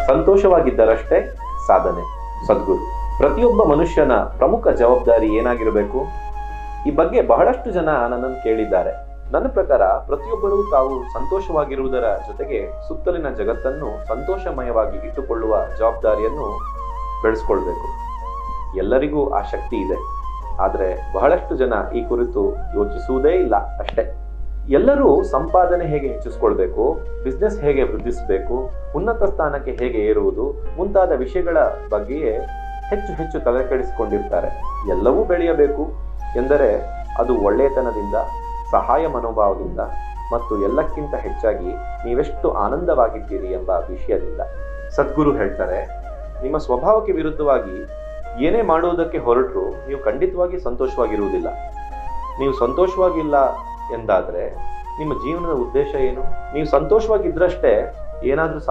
ಸಂತೋಷವಾಗಿದ್ದರಷ್ಟೇ ಸಾಧನೆ. ಸದ್ಗುರು. ಪ್ರತಿಯೊಬ್ಬ ಮನುಷ್ಯನ ಪ್ರಮುಖ ಜವಾಬ್ದಾರಿ ಏನಾಗಿರಬೇಕು? ಈ ಬಗ್ಗೆ ಬಹಳಷ್ಟು ಜನ ನನ್ನನ್ನು ಕೇಳಿದ್ದಾರೆ. ನನ್ನ ಪ್ರಕಾರ ಪ್ರತಿಯೊಬ್ಬರೂ ತಾವು ಸಂತೋಷವಾಗಿರುವುದರ ಜೊತೆಗೆ ಸುತ್ತಲಿನ ಜಗತ್ತನ್ನು ಸಂತೋಷಮಯವಾಗಿ ಇಟ್ಟುಕೊಳ್ಳುವ ಜವಾಬ್ದಾರಿಯನ್ನು ಬೆಳೆಸ್ಕೊಳ್ಬೇಕು. ಎಲ್ಲರಿಗೂ ಆ ಶಕ್ತಿ ಇದೆ, ಆದರೆ ಬಹಳಷ್ಟು ಜನ ಈ ಕುರಿತು ಯೋಚಿಸುವುದೇ ಇಲ್ಲ ಅಷ್ಟೇ. ಎಲ್ಲರೂ ಸಂಪಾದನೆ ಹೇಗೆ ಹೆಚ್ಚಿಸ್ಕೊಳ್ಬೇಕು, ಬಿಸ್ನೆಸ್ ಹೇಗೆ ವೃದ್ಧಿಸಬೇಕು, ಉನ್ನತ ಸ್ಥಾನಕ್ಕೆ ಹೇಗೆ ಏರುವುದು ಮುಂತಾದ ವಿಷಯಗಳ ಬಗ್ಗೆಯೇ ಹೆಚ್ಚು ಹೆಚ್ಚು ತಲೆ ಕೆಡಿಸಿಕೊಂಡಿರ್ತಾರೆ. ಎಲ್ಲವೂ ಬೆಳೆಯಬೇಕು ಎಂದರೆ ಅದು ಒಳ್ಳೆಯತನದಿಂದ, ಸಹಾಯ ಮನೋಭಾವದಿಂದ ಮತ್ತು ಎಲ್ಲಕ್ಕಿಂತ ಹೆಚ್ಚಾಗಿ ನೀವೆಷ್ಟು ಆನಂದವಾಗಿದ್ದೀರಿ ಎಂಬ ವಿಷಯದಿಂದ. ಸದ್ಗುರು ಹೇಳ್ತಾರೆ, ನಿಮ್ಮ ಸ್ವಭಾವಕ್ಕೆ ವಿರುದ್ಧವಾಗಿ ಏನೇ ಮಾಡುವುದಕ್ಕೆ ಹೊರಟರೂ ನೀವು ಖಂಡಿತವಾಗಿ ಸಂತೋಷವಾಗಿರುವುದಿಲ್ಲ. ನೀವು ಸಂತೋಷವಾಗಿಲ್ಲ ಎಂದಾದರೆ ನಿಮ್ಮ ಜೀವನದ ಉದ್ದೇಶ ಏನು? ನೀವು ಸಂತೋಷವಾಗಿದ್ದರಷ್ಟೇ ಏನಾದರೂ